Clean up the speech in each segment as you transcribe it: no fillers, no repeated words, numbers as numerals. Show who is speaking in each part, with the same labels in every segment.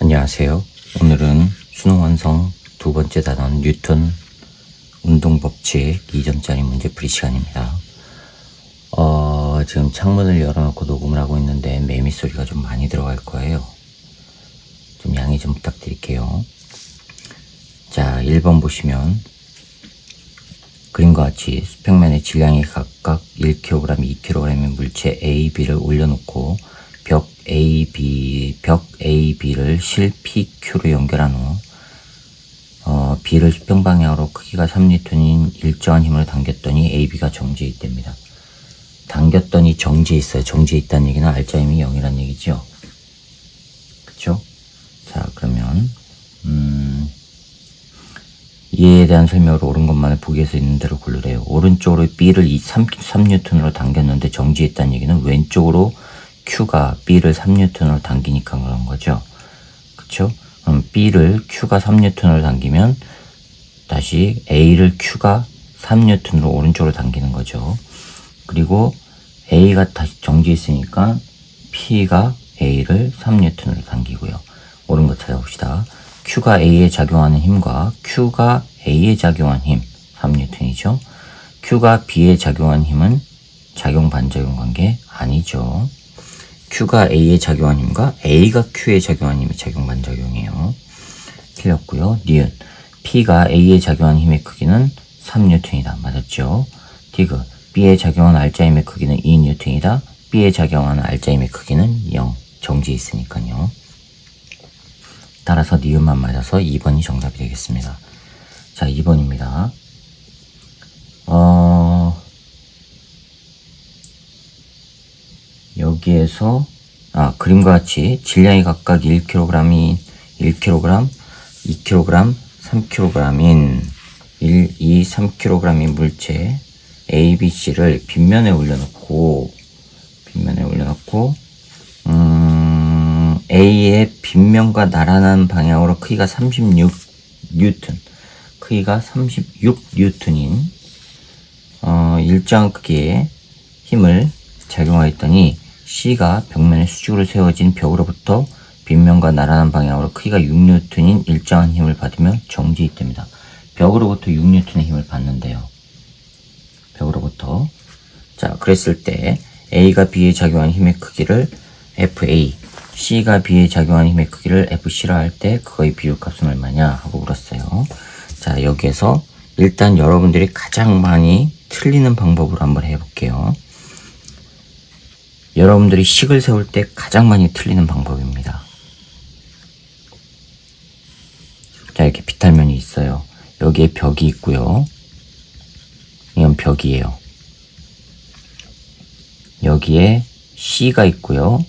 Speaker 1: 안녕하세요. 오늘은 수능 완성 두 번째 단원 뉴턴 운동법칙 2점짜리 문제풀이 시간입니다. 지금 창문을 열어놓고 녹음을 하고 있는데 매미 소리가 좀 많이 들어갈 거예요. 좀 양해 좀 부탁드릴게요. 자, 1번 보시면 그림과 같이 수평면의 질량이 각각 1kg, 2kg의 물체 A, B를 올려놓고 벽 AB를 실 PQ로 연결한 후 B를 수평 방향으로 크기가 3N인 일정한 힘으로 당겼더니 AB가 정지해 있답니다. 당겼더니 정지해 있어요. 정지해 있다는 얘기는 알짜힘이 0이라는 얘기죠. 그쵸? 자, 그러면 이에 대한 설명으로 옳은 것만을 보기에서 있는 대로 고르래요. 오른쪽으로 B를 3N으로 당겼는데 정지했다는 얘기는 왼쪽으로 Q가 B를 3N으로 당기니까 그런 거죠. 그쵸? 그럼 B를 Q가 3N으로 당기면 다시 A를 Q가 3N으로 오른쪽으로 당기는 거죠. 그리고 A가 다시 정지했으니까 P가 A를 3N으로 당기고요. 옳은 거 찾아봅시다. Q가 A에 작용하는 힘과 Q가 A에 작용한 힘 3N이죠. Q가 B에 작용한 힘은 작용 반작용 관계 아니죠. Q가 A에 작용한 힘과 A가 Q에 작용한 힘이 작용 반작용이에요. 틀렸고요. 니은 P가 A에 작용한 힘의 크기는 3N이다. 맞았죠? 디귿 B에 작용한 알짜힘의 크기는 2N이다. B에 작용하는 알짜힘의 크기는 0. 정지해 있으니까요. 따라서 니은만 맞아서 2번이 정답이 되겠습니다. 자, 2번입니다. 여기에서 그림과 같이 질량이 각각 1kg인 1kg, 2kg, 3kg인 1, 2, 3kg인 물체 A, B, C를 빗면에 올려놓고 A의 빗면과 나란한 방향으로 크기가 36N, 크기가 36N인 일정한 크기의 힘을 작용하였더니 C가 벽면에 수직으로 세워진 벽으로부터 빗면과 나란한 방향으로 크기가 6N인 일정한 힘을 받으며 정지했답니다. 벽으로부터 6N의 힘을 받는데요. 벽으로부터. 자, 그랬을 때 A가 B에 작용한 힘의 크기를 FA, C가 B에 작용한 힘의 크기를 FC라 할 때 그거의 비율값은 얼마냐 하고 물었어요. 자, 여기에서 일단 여러분들이 가장 많이 틀리는 방법으로 한번 해볼게요. 여러분들이 식을 세울 때 가장 많이 틀리는 방법입니다. 자, 이렇게 비탈면이 있어요. 여기에 벽이 있고요. 이건 벽이에요. 여기에 C가 있고요.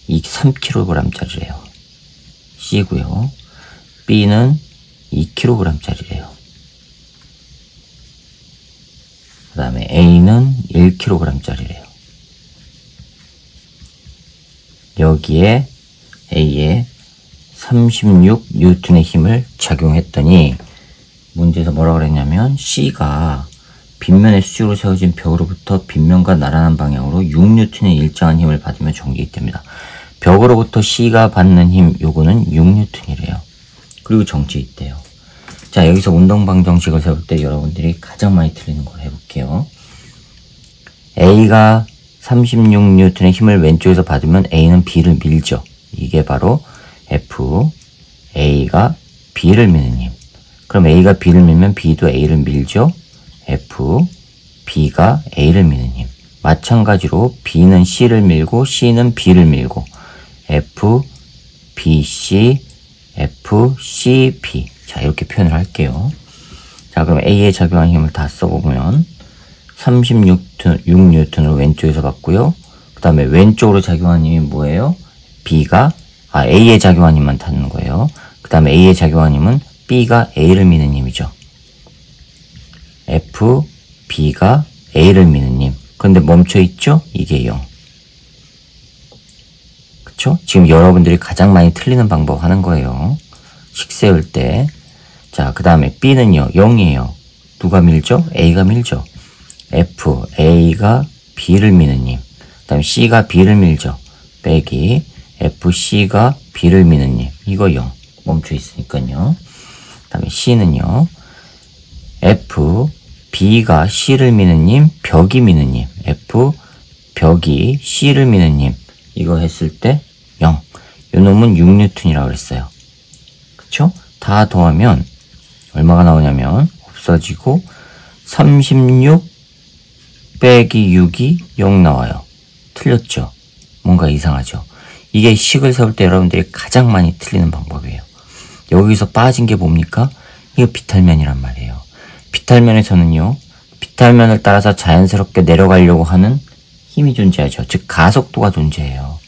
Speaker 1: 이 3kg짜리래요. C고요. B는 2kg짜리래요. 그 다음에 A는 1kg짜리래요. 여기에 A에 36N의 힘을 작용했더니 문제에서 뭐라고 그랬냐면 C가 빗면에 수직으로 세워진 벽으로부터 빗면과 나란한 방향으로 6N의 일정한 힘을 받으며 정지했답니다. 벽으로부터 C가 받는 힘 요거는 6N이래요. 그리고 정지했대요. 자, 여기서 운동방 정식을 세울 때 여러분들이 가장 많이 틀리는 걸 해볼게요. A가 36N의 힘을 왼쪽에서 받으면 A는 B를 밀죠. 이게 바로 F, A가 B를 미는 힘. 그럼 A가 B를 밀면 B도 A를 밀죠. F, B가 A를 미는 힘. 마찬가지로 B는 C를 밀고 C는 B를 밀고 F, B, C, F, C, B. 자, 이렇게 표현을 할게요. 자, 그럼 A에 작용한 힘을 다 써보면 36N으로 왼쪽에서 받고요. 그 다음에 왼쪽으로 작용한 힘이 뭐예요? A에 작용한 힘만 타는 거예요. 그 다음에 A에 작용한 힘은 B가 A를 미는 힘이죠. F, B가 A를 미는 힘. 그런데 멈춰있죠? 이게 0. 그쵸? 지금 여러분들이 가장 많이 틀리는 방법 하는 거예요. 식 세울 때. 자, 그 다음에 B는요, 0이에요. 누가 밀죠? A가 밀죠. F, A가 B를 미는 힘. 그 다음에 C가 B를 밀죠. 빼기 FC가 B를 미는 힘. 이거 0. 멈춰 있으니까요. 그 다음에 C는요. F, B가 C를 미는 님, 벽이 미는 님. F, 벽이 C를 미는 님. 이거 했을 때 0. 요 놈은 6N이라고 그랬어요. 그쵸? 다 더하면 얼마가 나오냐면 없어지고 36 빼기 6이 0 나와요. 틀렸죠? 뭔가 이상하죠? 이게 식을 세울 때 여러분들이 가장 많이 틀리는 방법이에요. 여기서 빠진 게 뭡니까? 이거 비탈면이란 말이에요. 비탈면에서는요, 비탈면을 따라서 자연스럽게 내려가려고 하는 힘이 존재하죠. 즉 가속도가 존재해요.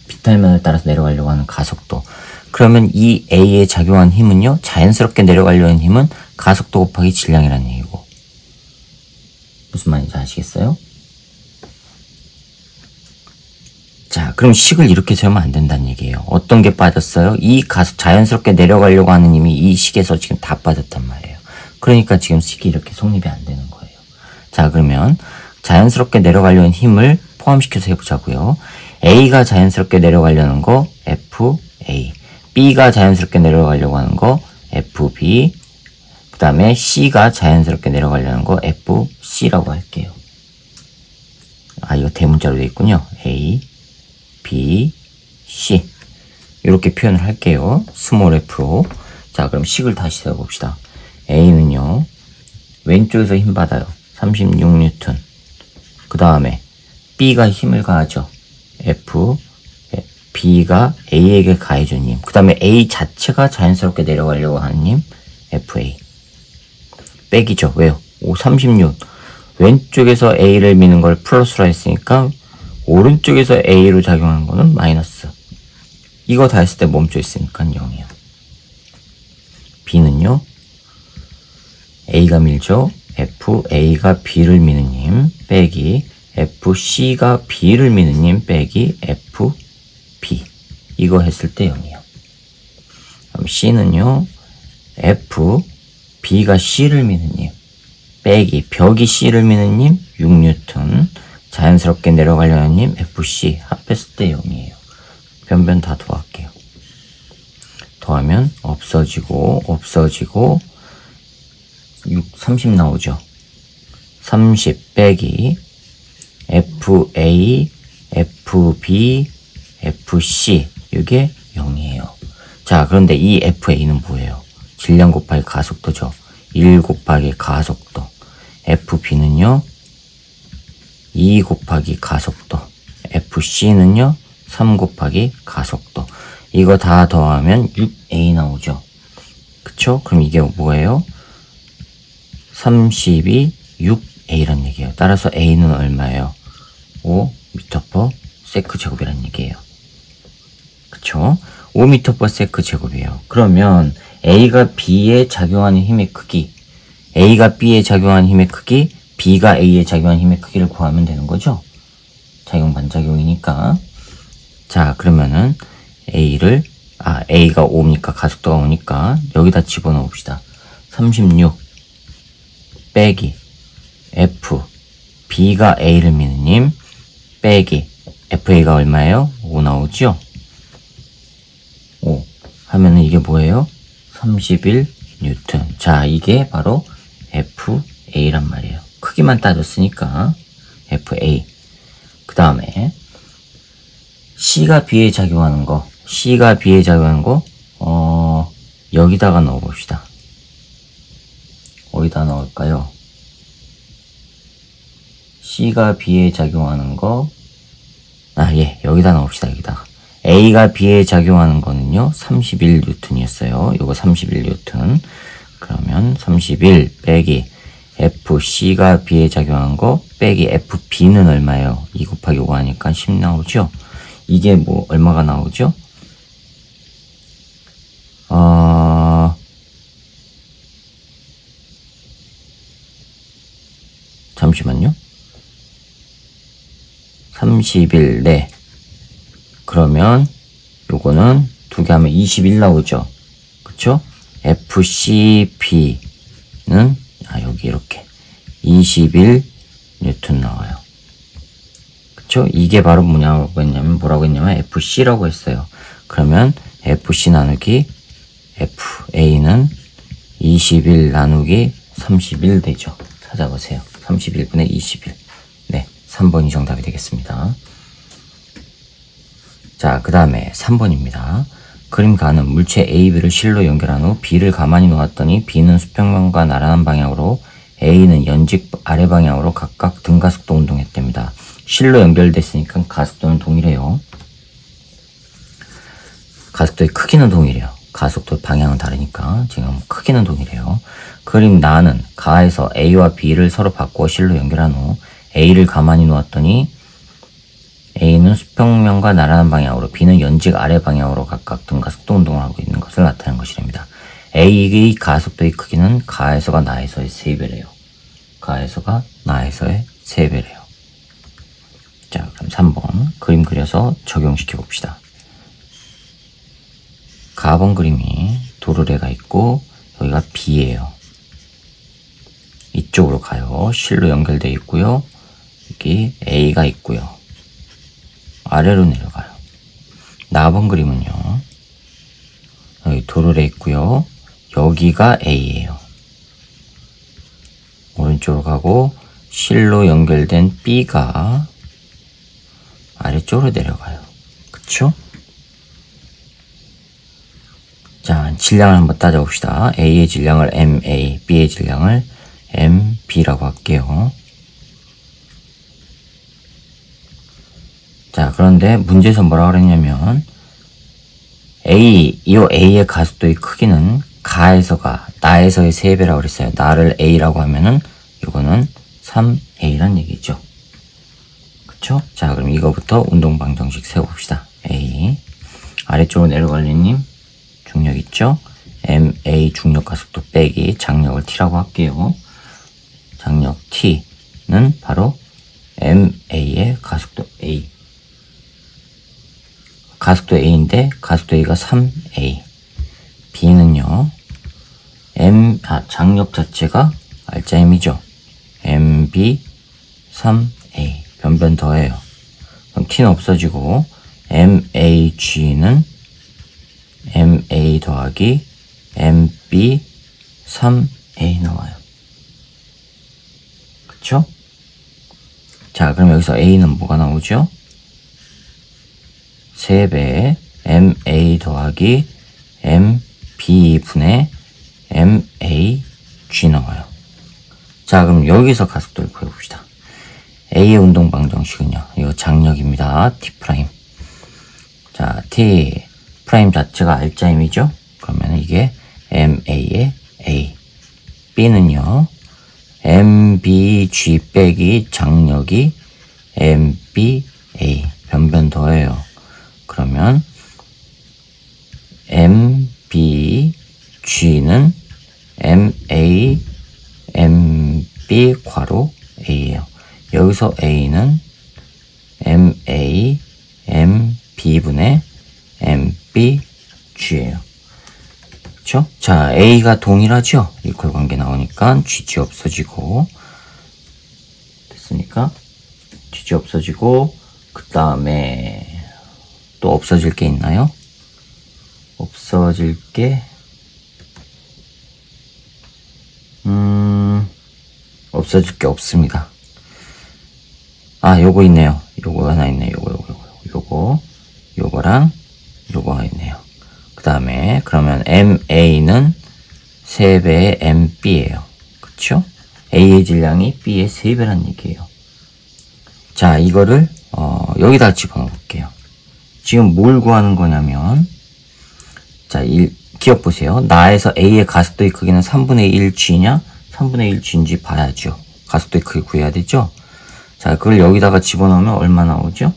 Speaker 1: 비탈면을 따라서 내려가려고 하는 가속도. 그러면 이 A에 작용한 힘은요, 자연스럽게 내려가려고 하는 힘은 가속도 곱하기 질량이라는 얘기고. 무슨 말인지 아시겠어요? 자, 그럼 식을 이렇게 세우면 안 된다는 얘기예요. 어떤 게 빠졌어요? 이 자연스럽게 내려가려고 하는 힘이 이 식에서 지금 다 빠졌단 말이에요. 그러니까 지금 식이 이렇게 성립이 안 되는 거예요. 자, 그러면 자연스럽게 내려가려는 힘을 포함시켜서 해보자고요. A가 자연스럽게 내려가려는 거 FA, B가 자연스럽게 내려가려고 하는 거 FB, 그 다음에 C가 자연스럽게 내려가려는 거 FC라고 할게요. 아, 이거 대문자로 되어 있군요. A, B, C 이렇게 표현을 할게요. 스몰 f로. 자, 그럼 식을 다시 세워봅시다. A는요, 왼쪽에서 힘 받아요. 36N. 그 다음에 B가 힘을 가하죠. F, B가 A에게 가해준 힘. 그 다음에 A 자체가 자연스럽게 내려가려고 하는 힘, FA. 빼기죠. 왜요? 36. 왼쪽에서 A를 미는 걸 플러스로 했으니까 오른쪽에서 A로 작용하는 거는 마이너스. 이거 다 했을 때 멈춰 있으니까 0이에요. B는요, A가 밀죠. FA가 B를 미는 힘 빼기 FC가 B를 미는 힘 빼기 FB. 이거 했을 때 0이에요. 그럼 C는요, B가 C를 미는 힘 빼기 벽이 C를 미는 힘 6N, 자연스럽게 내려가려는 힘 FC 합했을 때 0이에요. 변변 다 더할게요. 더하면 없어지고 30 나오죠. 30 빼기 FA, FB, FC 이게 0이에요. 자, 그런데 이 FA는 뭐예요? 질량 곱하기 가속도죠. 1 곱하기 가속도. FB는요, 2 곱하기 가속도. FC는요, 3 곱하기 가속도. 이거 다 더하면 6A 나오죠. 그쵸? 그럼 이게 뭐예요? 30이 6A란 얘기예요. 따라서 A는 얼마예요? 5m/s 제곱이란 얘기예요. 그쵸? 5m/s 제곱이에요. 그러면 A가 B에 작용하는 힘의 크기, A가 B에 작용하는 힘의 크기, B가 A에 작용하는 힘의 크기를 구하면 되는 거죠? 작용 반작용이니까. 자, 그러면은 A가 5니까 가속도가 5니까 여기다 집어넣어 봅시다. 36 빼기 B가 A를 미는 힘 빼기 FA가 얼마예요? 5 나오죠? 5 하면은 이게 뭐예요? 31N. 자, 이게 바로 FA란 말이에요. 크기만 따졌으니까 FA. 그 다음에 C가 B에 작용하는 거, 여기다가 넣어봅시다. 어디다 넣을까요? C가 B에 작용하는 거, 여기다 넣읍시다. 여기다가. A가 B에 작용하는 거는요, 31N이었어요. 요거 31N. 그러면 31 빼기 FC가 B에 작용한 거 빼기 FB는 얼마예요? 2 곱하기 5 하니까 10 나오죠? 이게 뭐, 얼마가 나오죠? 잠시만요. 31, 네. 그러면 요거는 두 개 하면 21 나오죠. 그쵸? FCB는 여기 이렇게 21N 나와요. 그쵸? 이게 바로 뭐라고 했냐면 FC라고 했어요. 그러면 FC 나누기 FA는 21 나누기 31 되죠. 찾아보세요. 31분의 21. 네, 3번이 정답이 되겠습니다. 자, 그 다음에 3번입니다. 그림 가는 물체 A, B를 실로 연결한 후 B를 가만히 놓았더니 B는 수평면과 나란한 방향으로 A는 연직 아래 방향으로 각각 등가속도 운동했답니다. 실로 연결됐으니까 가속도는 동일해요. 가속도의 크기는 동일해요. 가속도 방향은 다르니까 지금 크기는 동일해요. 그림 나는 가에서 A와 B를 서로 바꾸어 실로 연결한 후 A를 가만히 놓았더니 A는 수평면과 나란한 방향으로 B는 연직 아래 방향으로 각각 등가속도 운동을 하고 있는 것을 나타낸 것이랍니다. A의 가속도의 크기는 가에서가 나에서의 3배래요. 가에서가 나에서의 3배래요. 자, 그럼 3번 그림 그려서 적용시켜 봅시다. 가번 그림이 도르래가 있고 여기가 B예요. 이쪽으로 가요. 실로 연결되어 있고요. 여기 A가 있고요. 아래로 내려가요. 나번 그림은요. 여기 도르래 있고요. 여기가 A예요. 오른쪽으로 가고 실로 연결된 B가 아래쪽으로 내려가요. 그쵸? 자, 질량을 한번 따져봅시다. A의 질량을 MA, B의 질량을 MB라고 할게요. 자, 그런데 문제에서 뭐라고 그랬냐면 이 A의 가속도의 크기는 가에서가 나에서의 3배라고 그랬어요. 나를 A라고 하면은 이거는 3A란 얘기죠. 그쵸? 자, 그럼 이거부터 운동방정식 세워봅시다. A 아래쪽으로 내려갈래님 중력 있죠? MA 중력 가속도 빼기 장력을 T라고 할게요. 장력 T는 바로 MA의 가속도 A. 가속도 A인데 가속도 A가 3A. B는요. 장력 자체가 알짜임이죠. MB 3A. 변변 더해요. 그럼 T는 없어지고 MAG는 MA 더하기 MB 3A 나와요. 그쵸? 자, 그럼 여기서 A는 뭐가 나오죠? 3배의 MA 더하기 MB분의 MAG 나와요. 자, 그럼 여기서 가속도를 구해봅시다. A의 운동 방정식은요. 이거 장력입니다. T'. 자, T' 자체가 알짜임이죠? 그러면 이게 MA의 A. B는요. MBG 빼기 장력이 MBA. 변변 더해요. 그러면 MBG는 MA, MB 괄호 A예요. 여기서 A는 MA, MB분의 MBG예요. 그쵸? 자, A가 동일하죠? 이퀄 관계 나오니까 GG 없어지고 됐으니까 GG 없어지고 그 다음에 또 없어질 게 있나요? 없어질 게 없어질 게 없습니다. 아, 요거 있네요. 요거 하나 있네요. 요거랑 요거가 있네요. 그 다음에 그러면 MA는 3배의 MB예요. 그쵸? A의 질량이 B의 3배란 얘기예요. 자, 이거를 여기다 집어넣어 볼게요. 지금 뭘 구하는 거냐면 자, 기억 보세요. 나에서 A의 가속도의 크기는 3분의 1 G냐 3분의 1 G인지 봐야죠. 가속도의 크기 구해야 되죠. 자, 그걸 여기다가 집어넣으면 얼마 나오죠?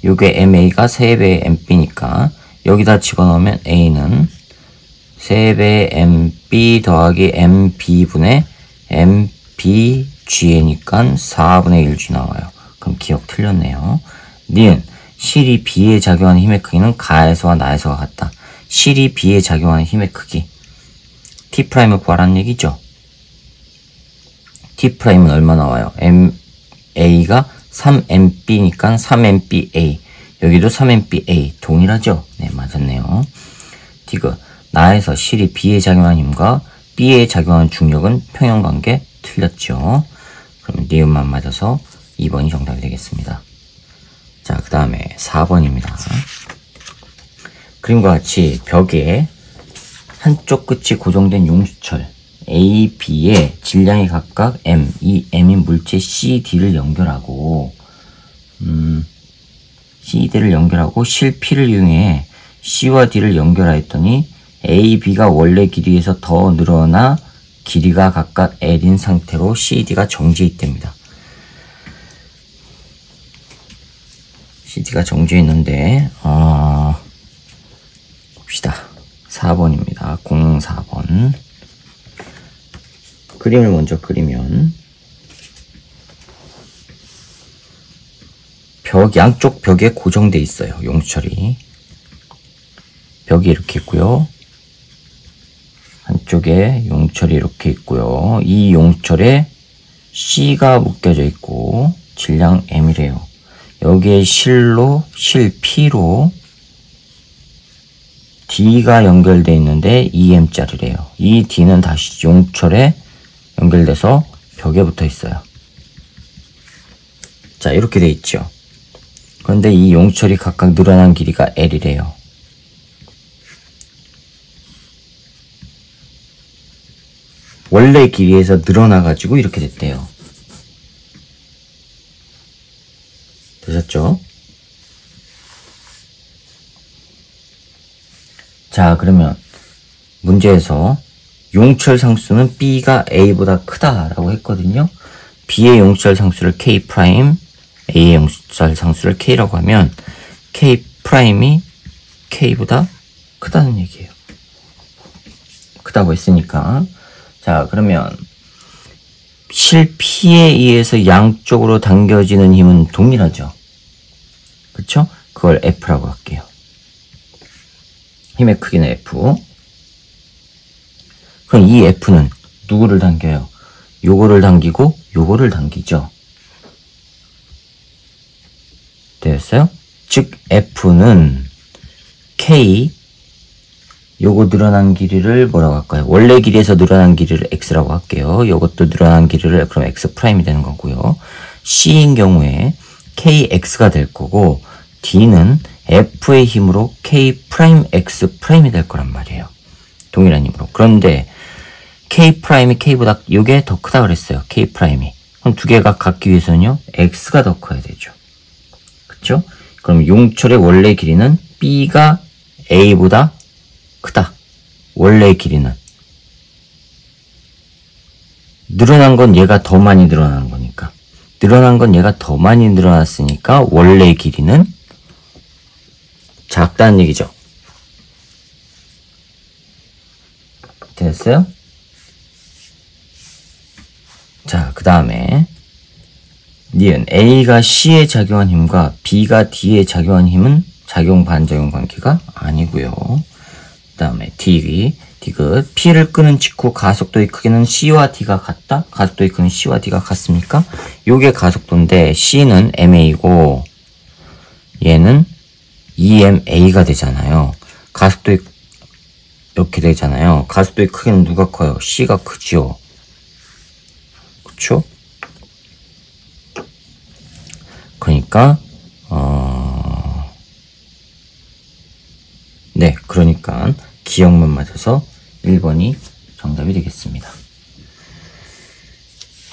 Speaker 1: 요게 MA가 3배의 MB니까 여기다 집어넣으면 A는 3배의 MB 더하기 MB분의 MBG니까 4분의 1G 나와요. 그럼 기억 틀렸네요. 니은 실이 B에 작용하는 힘의 크기는 가에서와 나에서가 같다. 실이 B에 작용하는 힘의 크기 T'을 구하라는 얘기죠. T'은 얼마 나와요? MA가 3MB니까 3MBA. 여기도 3MBA 동일하죠? 네, 맞았네요. 디귿. 나에서 실이 B에 작용한 힘과 B에 작용한 중력은 평형관계 틀렸죠. 그러면 니은만 맞아서 2번이 정답이 되겠습니다. 자, 그 다음에 4번입니다. 그림과 같이 벽에 한쪽 끝이 고정된 용수철 A, B의 질량이 각각 M, 이 M인 물체 C, D를 연결하고 C, D를 연결하고 실 P를 이용해 C와 D를 연결하였더니 A, B가 원래 길이에서 더 늘어나 길이가 각각 L인 상태로 C, D가 정지해 있답니다. C, D가 정지해 있는데 봅시다. 4번입니다. 04번. 그림을 먼저 그리면 양쪽 벽에 고정돼 있어요. 용수철이. 벽이 이렇게 있고요. 한쪽에 용철이 이렇게 있고요. 이 용철에 C가 묶여져 있고 질량 M이래요. 여기에 실 P로 D가 연결되어 있는데 2M짜리래요. 이 D는 다시 용철에 연결돼서 벽에 붙어 있어요. 자, 이렇게 돼 있죠. 그런데 이 용철이 각각 늘어난 길이가 L이래요. 원래 길이에서 늘어나가지고 이렇게 됐대요. 되셨죠? 자, 그러면 문제에서 용철 상수는 B가 A보다 크다라고 했거든요. B의 용철 상수를 K', A의 용철 상수를 K라고 하면 K'이 K보다 크다는 얘기예요. 크다고 했으니까. 자, 그러면 실 P에 의해서 양쪽으로 당겨지는 힘은 동일하죠. 그쵸? 그걸 F라고 할게요. 힘의 크기는 F. 그럼 이 F는 누구를 당겨요? 요거를 당기고 요거를 당기죠. 되었어요? 즉 F는 K, 요거 늘어난 길이를 뭐라고 할까요? 원래 길이에서 늘어난 길이를 X라고 할게요. 요것도 늘어난 길이를 그럼 X'이 되는 거고요. C인 경우에 KX가 될 거고 D는 F의 힘으로 K'X'이 될 거란 말이에요. 동일한 힘으로. 그런데 K'이 K보다 요게 더 크다 그랬어요. K'이. 그럼 두 개가 같기 위해서는요. X가 더 커야 되죠. 그쵸? 그럼 용철의 원래 길이는 B가 A보다 크다. 원래 길이는. 늘어난 건 얘가 더 많이 늘어나는 거니까. 늘어난 건 얘가 더 많이 늘어났으니까 원래 길이는 작다는 얘기죠. 됐어요? 자, 그 다음에 니은 A가 C에 작용한 힘과 B가 D에 작용한 힘은 작용 반작용 관계가 아니고요. 그 다음에 디귿. P를 끄는 직후 가속도의 크기는 C와 D가 같다? 가속도의 크기는 C와 D가 같습니까? 요게 가속도인데 C는 MA고 얘는 EMA가 되잖아요. 가속도의 이렇게 되잖아요. 가속도의 크기는 누가 커요? C가 크죠. 그쵸? 그러니까 네, 그러니까 기억만 맞아서 1번이 정답이 되겠습니다.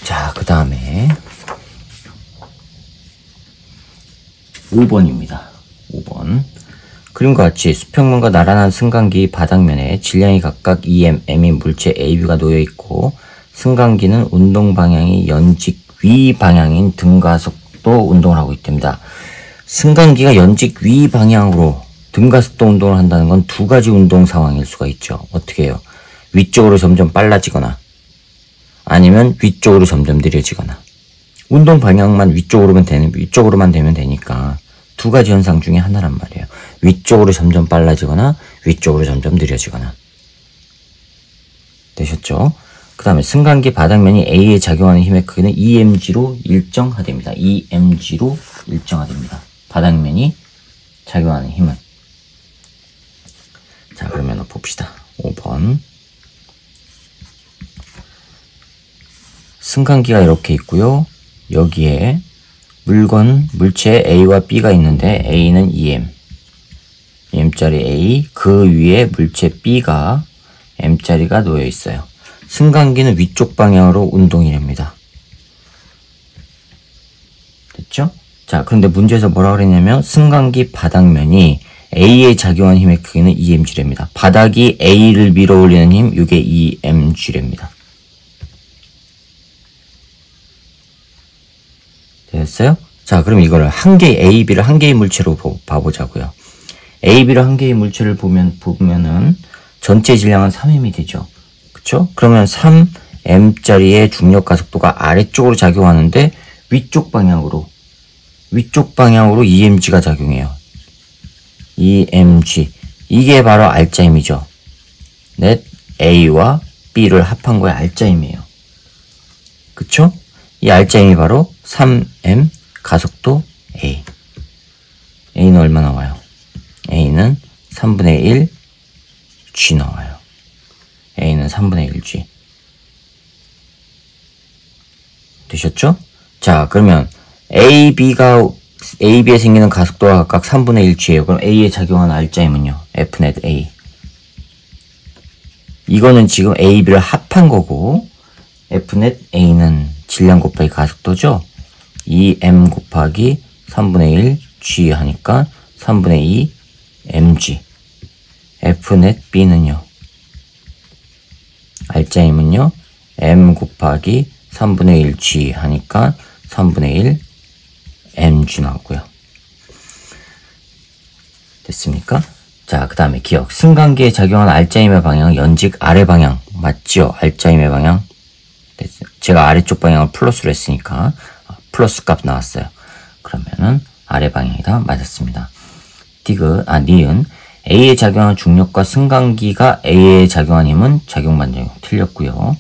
Speaker 1: 자, 그 다음에 5번입니다. 5번. 그림과 같이 수평면과 나란한 승강기 바닥면에 질량이 각각 2M, M인 물체 AB가 놓여있고 승강기는 운동 방향이 연직 위 방향인 등가속도 운동을 하고 있답니다. 승강기가 연직 위 방향으로 등가속도 운동을 한다는 건 두 가지 운동 상황일 수가 있죠. 어떻게 해요? 위쪽으로 점점 빨라지거나 아니면 위쪽으로 점점 느려지거나. 운동 방향만 위쪽으로만 되면 되니까 두 가지 현상 중에 하나란 말이에요. 위쪽으로 점점 빨라지거나 위쪽으로 점점 느려지거나. 되셨죠? 그 다음에 승강기 바닥면이 A에 작용하는 힘의 크기는 EMG로 일정하됩니다. EMG로 일정하됩니다. 바닥면이 작용하는 힘은. 자, 그러면 봅시다. 5번. 승강기가 이렇게 있고요. 여기에 물체 A와 B가 있는데 A는 M짜리 A, 그 위에 물체 B가 M짜리가 놓여 있어요. 승강기는 위쪽 방향으로 운동이랍니다. 됐죠? 자, 그런데 문제에서 뭐라 그랬냐면 승강기 바닥면이 A에 작용한 힘의 크기는 EMG랍니다. 바닥이 A를 밀어 올리는 힘, 이게 EMG랍니다. 됐어요? 자, 그럼 이거를 AB를 한 개의 물체로 봐보자고요. AB를 한 개의 물체를 보면은 전체 질량은 3m이 되죠. 그쵸? 그러면 3m짜리의 중력 가속도가 아래쪽으로 작용하는데 위쪽 방향으로 EMG가 작용해요. EMG. 이게 바로 알짜 힘이죠. 넷 A와 B를 합한 거의 알짜 힘이에요. 그쵸? 이 알짜 힘이 바로 3m 가속도 A. A는 얼마 나와요? A는 3분의 1 G 나와요. A는 3분의 1 G. 되셨죠? 자, 그러면 AB에 생기는 가속도가 각각 3분의 1 G예요. 그럼 A에 작용하는 알짜 힘은요? Fnet A. 이거는 지금 A, B를 합한 거고, Fnet A는 질량 곱하기 가속도죠? 2m 곱하기 3분의 1 G 하니까 3분의 2 mg. Fnet B는요? 알짜 힘은요? m 곱하기 3분의 1 G 하니까 3분의 1 mg 나오고요. 됐습니까? 자, 그 다음에 기억. 승강기에 작용하는 알짜 힘의 방향은 연직 아래 방향. 맞죠? 알짜 힘의 방향. 됐어요. 제가 아래쪽 방향을 플러스로 했으니까 플러스 값 나왔어요. 그러면은 아래 방향이다. 맞았습니다. 니은 A에 작용한 중력과 승강기가 A에 작용한 힘은 작용반작용. 틀렸고요.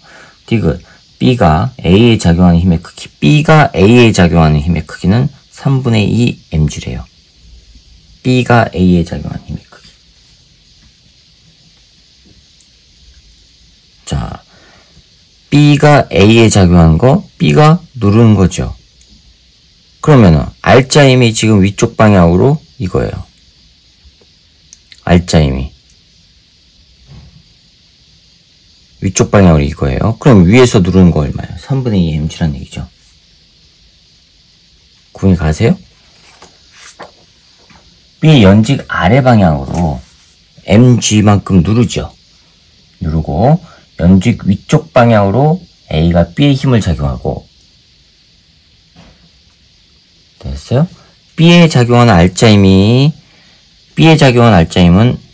Speaker 1: B가 A에 작용하는 힘의 크기. B가 A에 작용하는 힘의 크기는 3분의 2 mg래요. B가 A에 작용하는 힘의 크기. 자, B가 A에 작용한 거, B가 누르는 거죠. 그러면은 알짜 힘이 지금 위쪽 방향으로 이거예요. 알짜 힘이 위쪽 방향으로 이거예요. 그럼 위에서 누르는 거 얼마예요? 3분의 2 mg란 얘기죠. 구분이 가세요? B 연직 아래 방향으로 mg만큼 누르죠. 누르고 연직 위쪽 방향으로 A가 B에 힘을 작용하고. 됐어요? B에 작용하는 알짜 힘은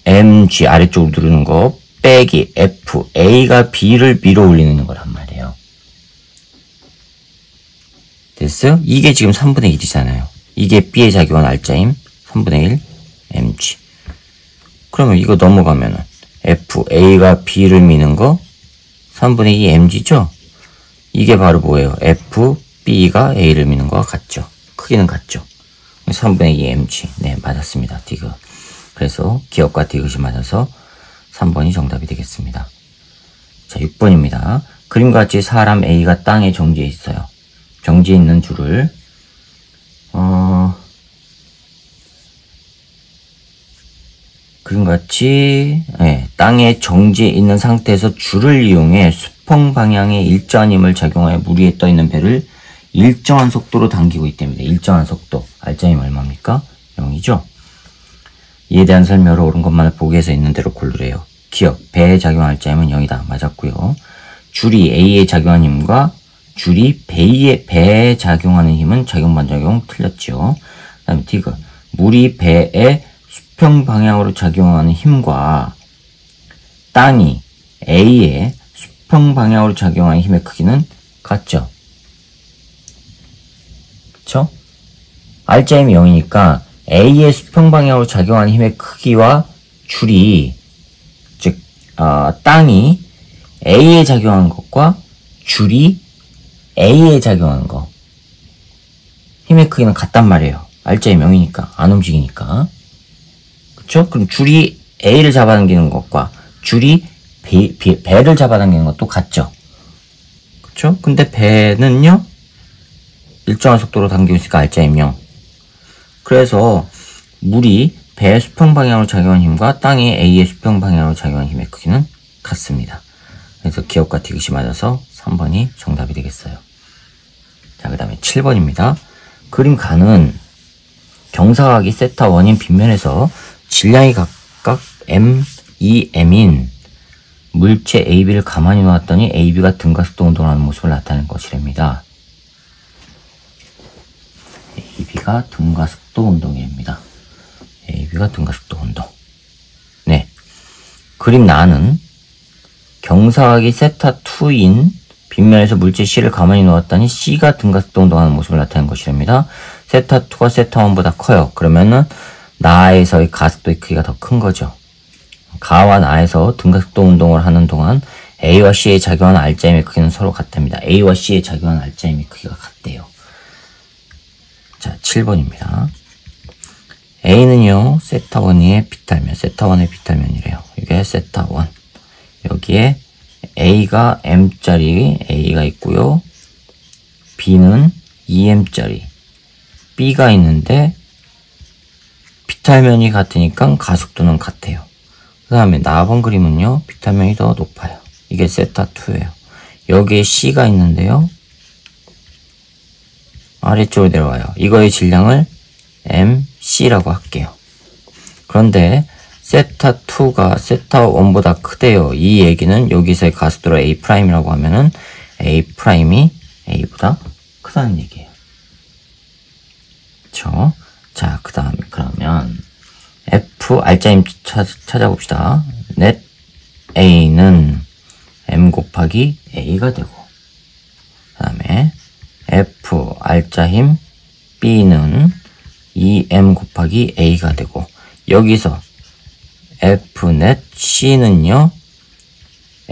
Speaker 1: mg 아래쪽으로 누르는 거 빼기 F, A가 B를 밀어 올리는 거란 말이에요. 됐어요? 이게 지금 3분의 1이잖아요. 이게 B에 작용한 알짜 힘 3분의 1 mg. 그러면 이거 넘어가면은 F, A가 B를 미는 거 3분의 2 mg죠? 이게 바로 뭐예요? F, B가 A를 미는 거와 같죠? 크기는 같죠? 3분의 2 mg. 네, 맞았습니다. 디귿. 그래서 기억과 디귿이 맞아서 3번이 정답이 되겠습니다. 자, 6번입니다. 그림과 같이 사람 A가 땅에 정지해 있어요. 정지해 있는 줄을 그림같이 땅에 정지해 있는 상태에서 줄을 이용해 수평 방향의 일정한 힘을 작용하여 물 위에 떠 있는 배를 일정한 속도로 당기고 있답니다. 일정한 속도. 알짜 힘 얼마입니까? 0이죠? 이에 대한 설명으로 옳은 것만을 보기에서 있는 대로 고르래요. 기억. 배에 작용한 알짜 힘은 0이다. 맞았고요. 줄이 A에 작용한 힘과 줄이 배에 작용하는 힘은 작용반작용 틀렸죠. 그 다음에 디귿. 물이 배에 수평 방향으로 작용하는 힘과 땅이 A에 수평 방향으로 작용하는 힘의 크기는 같죠. 그쵸? 알짜 힘이 0이니까 A의 수평 방향으로 작용하는 힘의 크기와 줄이, 즉, 땅이 A에 작용하는 것과 줄이 A에 작용하는 거. 힘의 크기는 같단 말이에요. 알짜 힘 0이니까. 안 움직이니까. 그쵸? 그럼 줄이 A를 잡아당기는 것과 줄이 배를 잡아당기는 것도 같죠? 그쵸? 근데 배는요, 일정한 속도로 당기고 있으니까 R자임 0. 그래서 물이 배의 수평 방향으로 작용한 힘과 땅이 A의 수평 방향으로 작용한 힘의 크기는 같습니다. 그래서 기억과 디귿이 맞아서 3번이 정답이 되겠어요. 자, 그 다음에 7번입니다. 그림 가는 경사각이 세타 원인 빗면에서 질량이 각각 M, 2M인 물체 AB를 가만히 놓았더니 AB가 등가속도 운동을 하는 모습을 나타낸 것이랍니다. AB가 등가속도 운동입니다. AB가 등가속도 운동. 네. 그림 나는 경사각이 세타2인 빗면에서 물체 C를 가만히 놓았더니 C가 등가속도 운동하는 모습을 나타낸 것이랍니다. 세타2가 세타1보다 커요. 그러면은 나에서의 가속도의 크기가 더 큰 거죠. 가와 나에서 등가속도 운동을 하는 동안 A와 C에 작용하는 R자임의 크기는 서로 같답니다. A와 C에 작용하는 R자임의 크기가 같대요. 자, 7번입니다. A는요, 세타1의 비탈면, 세타1의 비탈면이래요. 이게 세타1. 여기에 A가 M짜리 A가 있고요. B는 2M짜리 B가 있는데 비탈면이 같으니까 가속도는 같아요. 그 다음에 나번 그림은요, 비탈면이 더 높아요. 이게 세타2예요. 여기에 C가 있는데요, 아래쪽으로 내려와요. 이거의 질량을 MC라고 할게요. 그런데 세타2가 세타1보다 크대요. 이 얘기는 여기서의 가속도를 A'이라고 하면은 A'이 A보다 크다는 얘기예요. 그쵸? 자, 그 다음에 그러면 F, R자임 찾아봅시다. 넷 A는 M 곱하기 A가 되고, 그 다음에 F, R자힘 B는 2M 곱하기 A가 되고, 여기서 F 넷 C는요,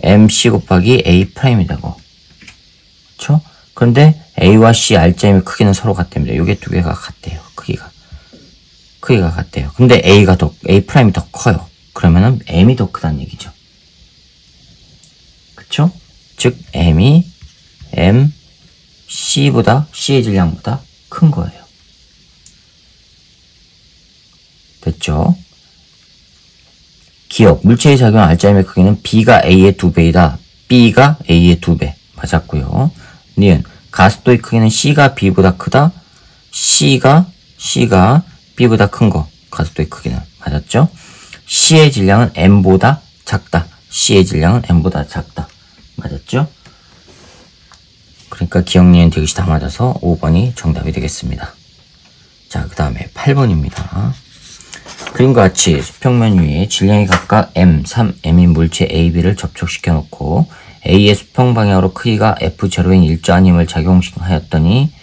Speaker 1: MC 곱하기 A'이 되고, 그쵸? 그런데 A와 C, R자임의 크기는 서로 같답니다. 요게 두 개가 같대요. 크기가 같대요. 근데 A'이 더 커요. 그러면은 M이 더 크다는 얘기죠. 그쵸? 즉, M이 C의 질량보다 큰 거예요. 됐죠? 기억, 물체의 작용한 R자임의 크기는 B가 A의 2배이다. B가 A의 2배. 맞았고요. 니은, 가속도의 크기는 C가 B보다 크다. C가 B보다 큰 거. 가속도의 크기는. 맞았죠? C의 질량은 M보다 작다. C의 질량은 M보다 작다. 맞았죠? 그러니까 기억, 니은, 디귿이 다 맞아서 5번이 정답이 되겠습니다. 자, 그 다음에 8번입니다. 그림과 같이 수평면 위에 질량이 각각 M, 3M인 물체 AB를 접촉시켜 놓고 A의 수평 방향으로 크기가 F0인 일정한 힘을 작용하였더니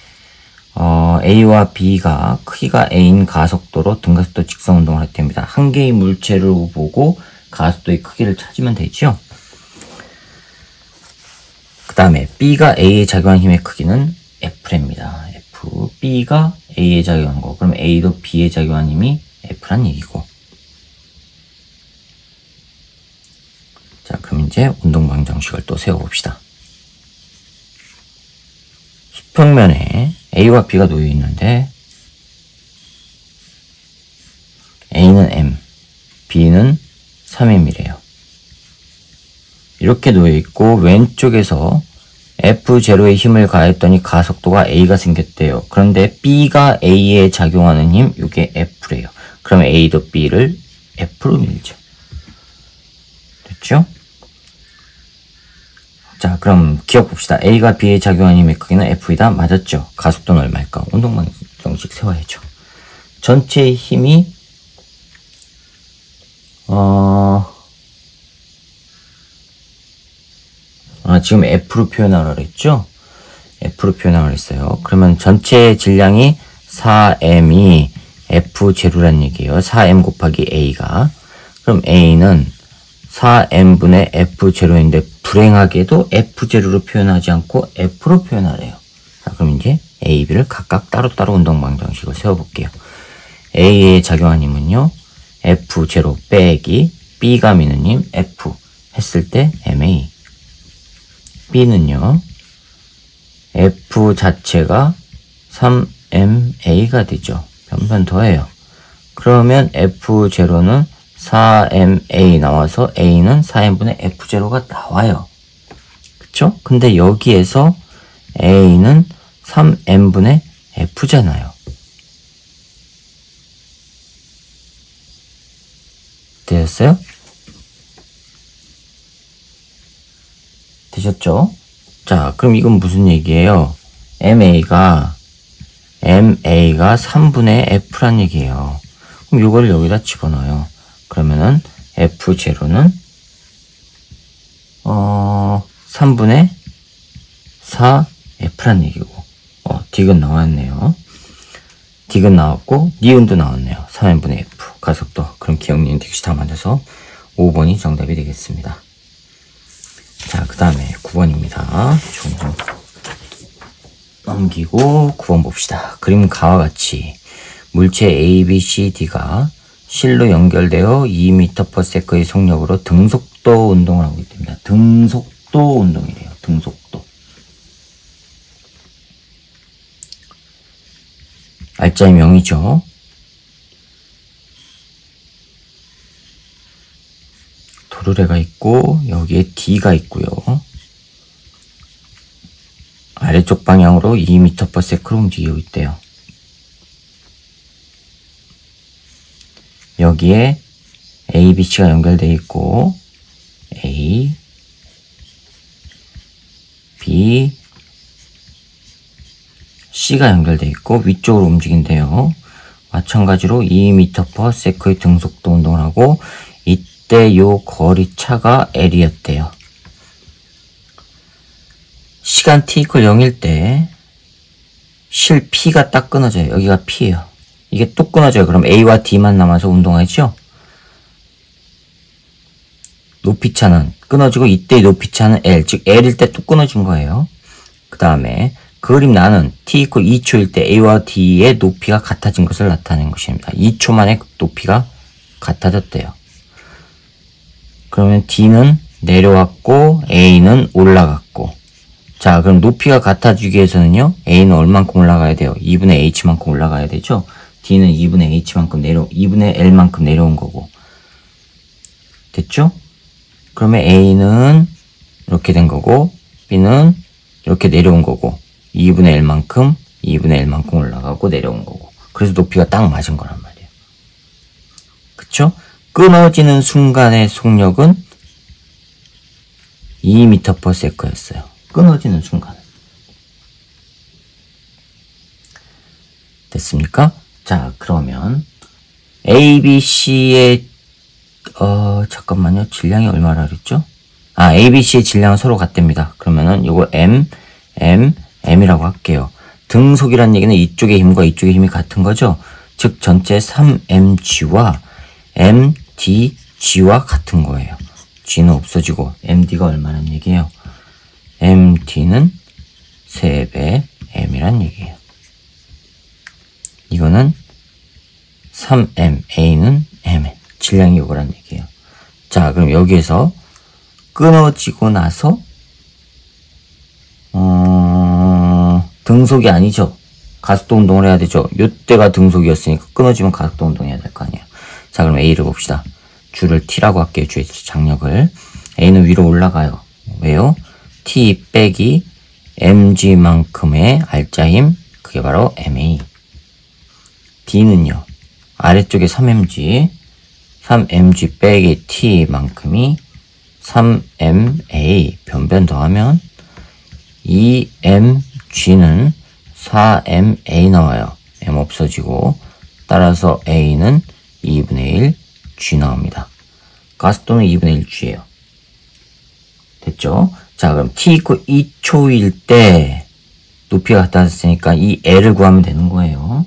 Speaker 1: A와 B가 크기가 A인 가속도로 등가속도 직선 운동을 했답니다. 한 개의 물체를 보고 가속도의 크기를 찾으면 되죠. 그 다음에 B가 A에 작용한 힘의 크기는 F랍니다. F, B가 A에 작용한 거. 그럼 A도 B에 작용한 힘이 F란 얘기고. 자, 그럼 이제 운동방향 정식을 또 세워봅시다. 수평면에 A와 B가 놓여 있는데 A는 M, B는 3M이래요. 이렇게 놓여 있고 왼쪽에서 F0에 힘을 가했더니 가속도가 A가 생겼대요. 그런데 B가 A에 작용하는 힘, 이게 F래요. 그럼 A도 B를 F로 밀죠. 됐죠? 자, 그럼 기억 봅시다. A가 B에 작용하는 힘의 크기는 F이다. 맞았죠? 가속도는 얼마일까? 운동방향 정식 세워야죠. 전체의 힘이 지금 F로 표현하라 그랬죠? F로 표현하라 그랬어요. 그러면 전체 질량이 4M이 F0란 얘기예요. 4M 곱하기 A가. 그럼 A는 4M분의 F0인데 불행하게도 F0로 표현하지 않고 F로 표현하래요. 자, 그럼 이제 A, B를 각각 따로따로 운동방향 정식을 세워볼게요. A에 작용한 힘은요, F0 빼기 B가 미누님 F 했을 때 MA. B는요, F 자체가 3MA가 되죠. 변변 더해요. 그러면 F0는 4MA 나와서 A는 4n분의 F0가 나와요. 그쵸? 근데 여기에서 A는 3n분의 F잖아요. 되셨어요? 되셨죠? 자, 그럼 이건 무슨 얘기예요? MA가 3분의 F란 얘기예요. 그럼 이거를 여기다 집어넣어요. 그러면은 F0는 3분의 4F란 얘기고, 딕은 나왔네요. 딕은 나왔고 니은도 나왔네요. 3n분의 F 가속도. 그럼 기억니은 딕시 다 맞아서 5번이 정답이 되겠습니다. 자, 그 다음에 9번입니다. 좀 넘기고 9번 봅시다. 그림 가와 같이 물체 A, B, C, D가 실로 연결되어 2m/s의 속력으로 등속도 운동을 하고 있답니다. 등속도 운동이래요. 등속도. 알짜의 명이죠. 도르래가 있고 여기에 D가 있고요. 아래쪽 방향으로 2m/s로 움직이고 있대요. 여기에 A, B, C가 연결되어 있고 A, B, C가 연결되어 있고 위쪽으로 움직인대요. 마찬가지로 2m/s의 등속도 운동을 하고 이때 요 거리 차가 L이었대요. 시간 t = 0일 때 실 P가 딱 끊어져요. 여기가 P예요. 이게 또 끊어져요. 그럼 A와 D만 남아서 운동하죠? 높이차는 끊어지고 이때의 높이차는 L, 즉 L일 때 또 끊어진 거예요. 그 다음에 그림 나는 t = 2초일 때 A와 D의 높이가 같아진 것을 나타낸 것입니다. 2초 만에 높이가 같아졌대요. 그러면 D는 내려왔고 A는 올라갔고, 자, 그럼 높이가 같아지기 위해서는요, A는 얼만큼 올라가야 돼요? 2분의 H만큼 올라가야 되죠? D는 2분의 H만큼 2분의 L만큼 내려온 거고. 됐죠? 그러면 A는 이렇게 된 거고, B는 이렇게 내려온 거고, 2분의 L만큼 올라가고 내려온 거고. 그래서 높이가 딱 맞은 거란 말이에요. 그쵸? 끊어지는 순간의 속력은 2m/s였어요. 끊어지는 순간. 됐습니까? 자, 그러면 A, B, C의 잠깐만요. 질량이 얼마라 그랬죠? A, B, C의 질량은 서로 같답니다. 그러면은 요거 M이라고 할게요. 등속이란 얘기는 이쪽의 힘과 이쪽의 힘이 같은 거죠? 즉 전체 3mg와 mdg와 같은 거예요. g는 없어지고 md가 얼마란 얘기예요? md는 3배 m이란 얘기예요. 이거는 3m, a는 m, 질량이 요거란 얘기예요. 자, 그럼 여기에서 끊어지고 나서 등속이 아니죠. 가속도 운동을 해야 되죠. 요때가 등속이었으니까 끊어지면 가속도 운동해야 될 거 아니에요. 자, 그럼 A를 봅시다. 줄을 T라고 할게요. 주의 장력을. A는 위로 올라가요. 왜요? T 빼기 mg만큼의 알짜힘, 그게 바로 ma. D는요, 아래쪽에 3mg 빼기 T만큼이 3ma, 변변 더하면 2mg는 4ma 나와요. m 없어지고, 따라서 A는 2분의 1g 나옵니다. 가속도는 2분의 1g예요. 됐죠? 자, 그럼 t = 2초일 때 높이가 같아졌으니까 이 L을 구하면 되는 거예요.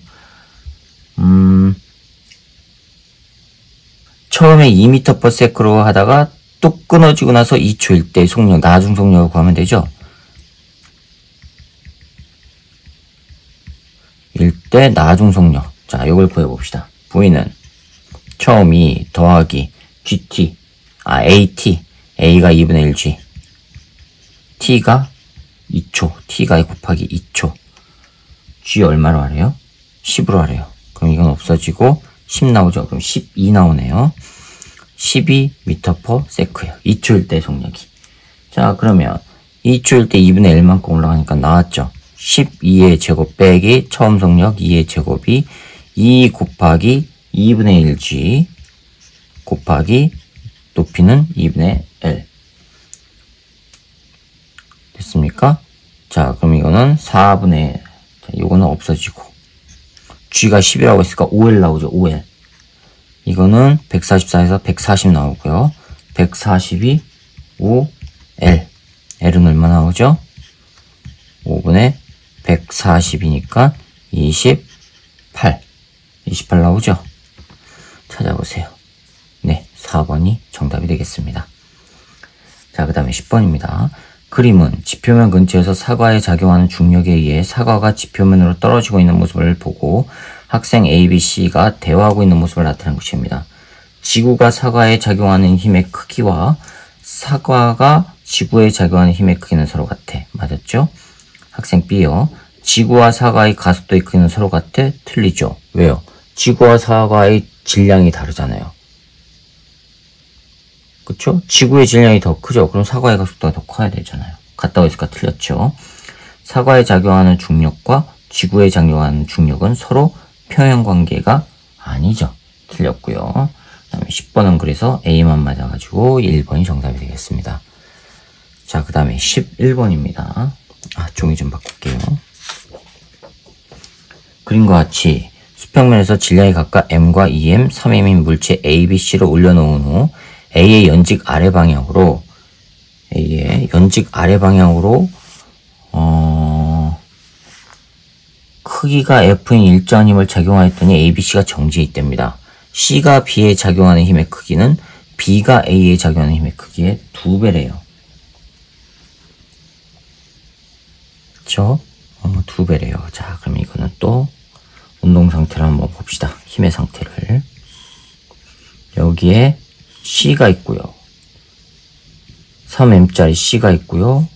Speaker 1: 처음에 2m/s로 하다가 또 끊어지고 나서 2초일 때 속력, 나중 속력을 구하면 되죠? 일 때 나중 속력. 자, 이걸 구해봅시다. V는 처음 2 더하기 GT, AT, A가 2분의 1G, T가 2초, T가 곱하기 2초, G 얼마로 하래요? 10으로 하래요. 그럼 이건 없어지고 10 나오죠? 그럼 12 나오네요. 12m/s예요. 2초일 때 속력이. 자, 그러면 2초일 때 2분의 1만큼 올라가니까 나왔죠? 12의 제곱 빼기 처음 속력 2의 제곱이 2 곱하기 2분의 1g 곱하기 높이는 2분의 L. 됐습니까? 자, 그럼 이거는 4분의, 이거는 없어지고, G가 10이라고 했으니까 5L 나오죠, 5L. 이거는 144에서 140 나오고요. 142, 5L. L은 얼마 나오죠? 5분의 140이니까 28. 28 나오죠? 찾아보세요. 네, 4번이 정답이 되겠습니다. 자, 그 다음에 10번입니다. 그림은 지표면 근처에서 사과에 작용하는 중력에 의해 사과가 지표면으로 떨어지고 있는 모습을 보고 학생 A, B, C가 대화하고 있는 모습을 나타낸 것입니다. 지구가 사과에 작용하는 힘의 크기와 사과가 지구에 작용하는 힘의 크기는 서로 같아. 맞았죠? 학생 B요. 지구와 사과의 가속도의 크기는 서로 같아? 틀리죠. 왜요? 지구와 사과의 질량이 다르잖아요. 그쵸? 지구의 질량이 더 크죠? 그럼 사과의 가속도가 더 커야 되잖아요. 같다고 했으니까 틀렸죠. 사과에 작용하는 중력과 지구에 작용하는 중력은 서로 평행관계가 아니죠. 틀렸고요. 그 다음에 10번은 그래서 A만 맞아가지고 1번이 정답이 되겠습니다. 자, 그 다음에 11번입니다. 종이 좀 바꿀게요. 그림과 같이 수평면에서 질량이 각각 M과 2M, 3M인 물체 A, B, C를 올려놓은 후 A의 연직 아래 방향으로 크기가 F인 일정한 힘을 작용하였더니 A, B, C가 정지해 있답니다. C가 B에 작용하는 힘의 크기는 B가 A에 작용하는 힘의 크기의 2배래요. 그쵸? 2배래요. 자, 그럼 이거는 또 운동 상태를 한번 봅시다. 힘의 상태를. 여기에 C가 있고요. 3M짜리 C가 있고요.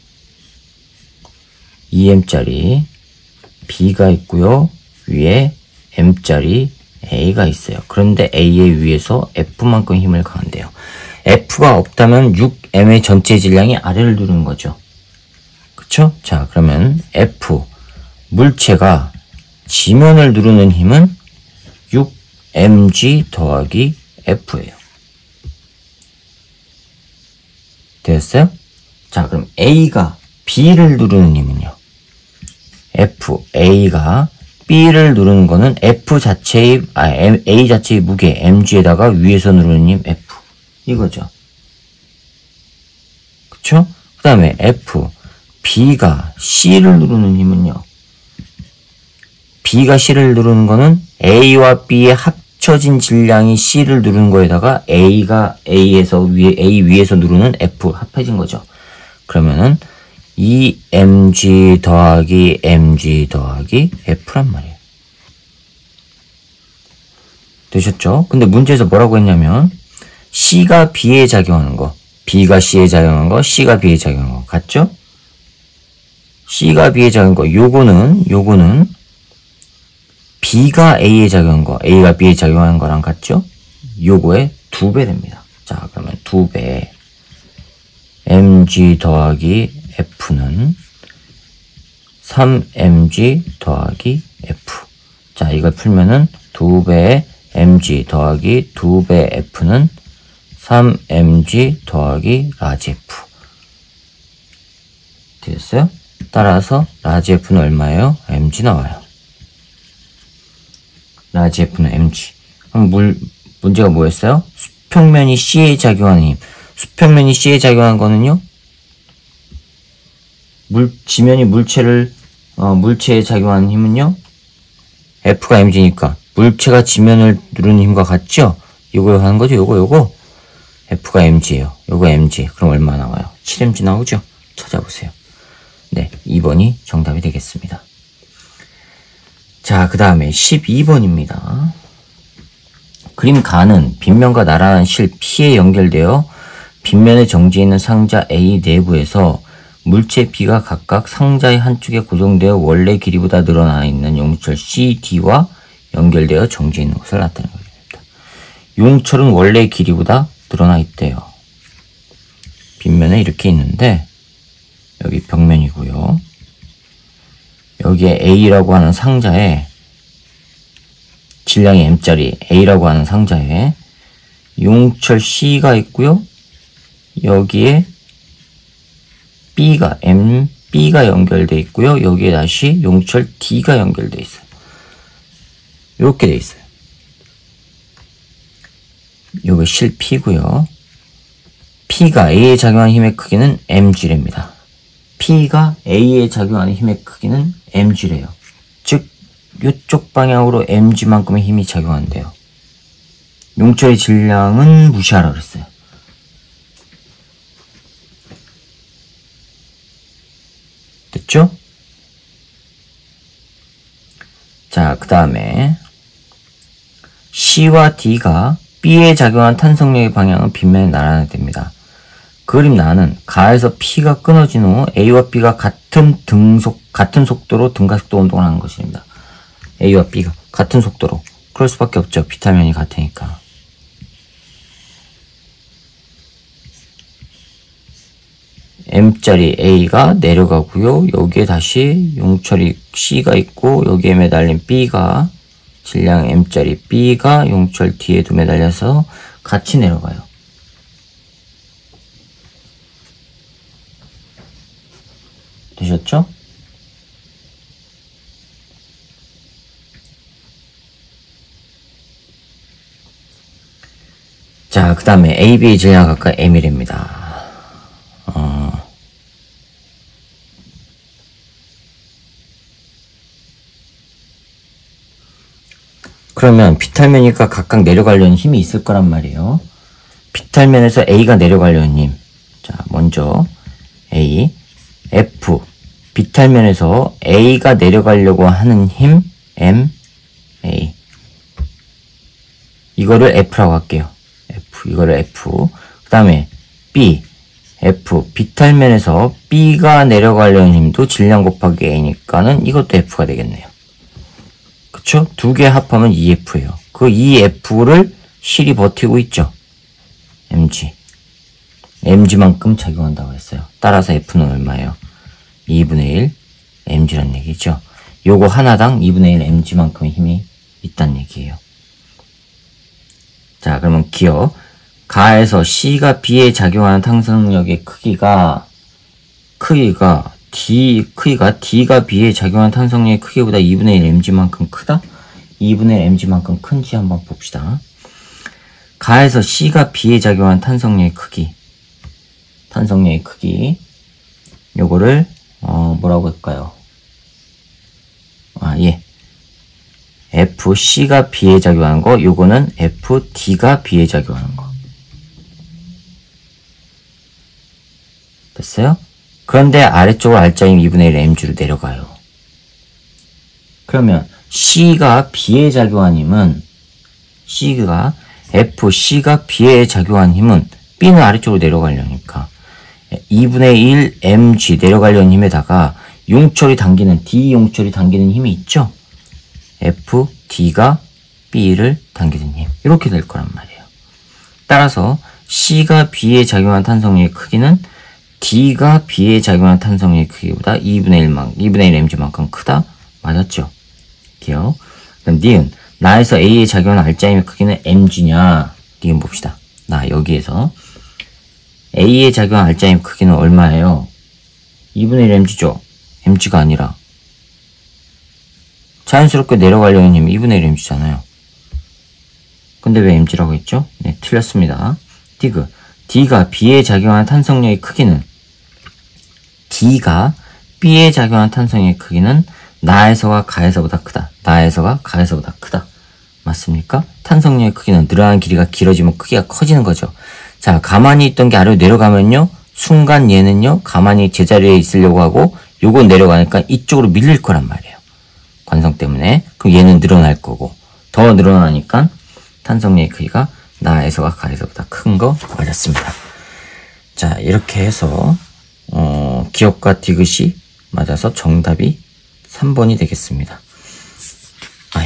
Speaker 1: 2M짜리 B가 있고요. 위에 M짜리 A가 있어요. 그런데 A의 위에서 F만큼 힘을 가한대요. F가 없다면 6M의 전체 질량이 아래를 누르는 거죠. 그쵸? 자, 그러면 F, 물체가 지면을 누르는 힘은 6mg 더하기 F예요. 됐어요? 자, 그럼 A가 B를 누르는 힘은요? F, A가 B를 누르는 거는 F 자체의, A 자체의 무게 mg에다가 위에서 누르는 힘 F. 이거죠. 그쵸? 그 다음에 F, B가 C를 누르는 힘은요? B가 C를 누르는 거는 A와 B의 합쳐진 질량이 C를 누르는 거에다가 A가 A에서 A 위에서 누르는 F 합해진 거죠. 그러면은 2mg 더하기 mg 더하기 F란 말이에요. 되셨죠? 근데 문제에서 뭐라고 했냐면 C가 B에 작용하는 거, B가 C에 작용하는 거, C가 B에 작용하는 거 같죠? C가 B에 작용한 거, 요거는 B가 A에 작용한 거, A가 B에 작용하는 거랑 같죠? 요거의 2배 됩니다. 자, 그러면 2배 mg 더하기 F는 3mg 더하기 F. 자, 이걸 풀면은 2배의 mg 더하기 2배 F는 3mg 더하기 라지 F. 되겠어요? 따라서 라지 F는 얼마예요? mg 나와요. 라지 F는 mg. 그럼 문제가 뭐였어요? 수평면이 C에 작용하는 힘. 수평면이 C에 작용한 거는요? 지면이 물체에 작용하는 힘은요? F가 mg니까 물체가 지면을 누르는 힘과 같죠? 요거 하는 거죠? 요거. F가 mg예요. 요거 mg. 그럼 얼마 나와요? 7mg 나오죠? 찾아보세요. 네, 2번이 정답이 되겠습니다. 자, 그 다음에 12번입니다. 그림 가는 빗면과 나란한 실 P에 연결되어 빗면의 정지에 있는 상자 A 내부에서 물체 B가 각각 상자의 한쪽에 고정되어 원래 길이보다 늘어나 있는 용철 C, D와 연결되어 정지해 있는 것을 나타내는 겁니다. 용철은 원래 길이보다 늘어나 있대요. 빗면에 이렇게 있는데 여기 벽면이고요. 여기에 A라고 하는 상자에 질량이 M짜리 A라고 하는 상자에 용철 C가 있고요. 여기에 B가 연결되어 있고요. 여기에 다시 용철 D가 연결되어 있어요. 이렇게 되어 있어요. 요거 실 P고요. P가 A에 작용하는 힘의 크기는 mg랍니다. P가 A에 작용하는 힘의 크기는 mg래요. 즉 이쪽 방향으로 mg만큼의 힘이 작용한대요. 용철의 질량은 무시하라 그랬어요. 됐죠? 자, 그 다음에 C와 D가 B에 작용한 탄성력의 방향은 빗면에 나란하게 됩니다. 그림 나는 가에서 P가 끊어진 후 A와 B가 같은 속도로 등가속도 운동을 하는 것입니다. A와 B가 같은 속도로. 그럴 수밖에 없죠. 비탈면이 같으니까. M짜리 A가 내려가고요. 여기에 다시 용철이 C가 있고 여기에 매달린 B가 질량 M짜리 B가 용철 D에도 매달려서 같이 내려가요. 되셨죠? 자, 그 다음에 A, B의 질량 각각 M이랍니다. 그러면 비탈면이니까 각각 내려가려는 힘이 있을 거란 말이에요. 비탈면에서 A가 내려가려는 힘. 자, 먼저 A, F. 비탈면에서 A가 내려가려고 하는 힘, M, A. 이거를 F라고 할게요. F, 이거를 F. 그 다음에 B, F. 비탈면에서 B가 내려가려는 힘도 질량 곱하기 A니까는 이것도 F가 되겠네요. 그쵸? 두 개 합하면 EF예요. 그 EF를 실이 버티고 있죠. mg. mg만큼 작용한다고 했어요. 따라서 F는 얼마예요? 2분의 1 mg란 얘기죠. 요거 하나당 2분의 1 mg만큼의 힘이 있다는 얘기예요. 자, 그러면 기억. 가에서 C가 B에 작용하는 탄성력의 크기가 D가 B에 작용한 탄성력의 크기보다 2분의 1 mg만큼 크다? 2분의 1 mg만큼 큰지 한번 봅시다. 가에서 C가 B에 작용한 탄성력의 크기. 요거를, 뭐라고 할까요? FC가 B에 작용하는 거, 요거는 FD가 B에 작용하는 거. 됐어요? 그런데 아래쪽으로 R자임 2분의 1 mg로 내려가요. 그러면 C가 B에 작용한 힘은 FC가 B에 작용한 힘은 B는 아래쪽으로 내려가려니까 2분의 1 mg 내려가려는 힘에다가 용철이 당기는 D 용철이 당기는 힘이 있죠? FD가 B를 당기는 힘. 이렇게 될 거란 말이에요. 따라서 C가 B에 작용한 탄성력의 크기는 D가 B에 작용한 탄성력의 크기보다 2분의 1 mg만큼 크다? 맞았죠? 기억. 그럼 니은. 나에서 A에 작용한 R자임의 크기는 mg냐? 니은 봅시다. 나 여기에서 A에 작용한 R자임의 크기는 얼마예요? 2분의 1 mg죠? mg가 아니라 자연스럽게 내려가려는 힘이 2분의 1 mg잖아요. 근데 왜 mg라고 했죠? 네, 틀렸습니다. 디귿. D가 B에 작용한 탄성력의 크기는 D가 B에 작용한 탄성력의 크기는 나에서가 가에서보다 크다. 나에서가 가에서보다 크다. 맞습니까? 탄성력의 크기는 늘어나는 길이가 길어지면 크기가 커지는 거죠. 자, 가만히 있던 게 아래로 내려가면요. 순간 얘는요. 가만히 제자리에 있으려고 하고 요건 내려가니까 이쪽으로 밀릴 거란 말이에요. 관성 때문에. 그럼 얘는 늘어날 거고 더 늘어나니까 탄성력의 크기가 나에서가 가에서보다 큰 거 맞았습니다. 자, 이렇게 해서 기억과 디귿이 맞아서 정답이 3번이 되겠습니다.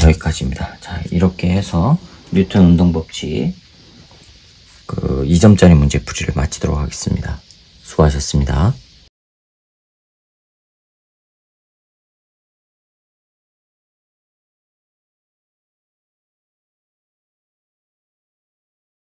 Speaker 1: 여기까지입니다. 자, 이렇게 해서 뉴턴 운동법칙 2점짜리 문제풀이를 마치도록 하겠습니다. 수고하셨습니다.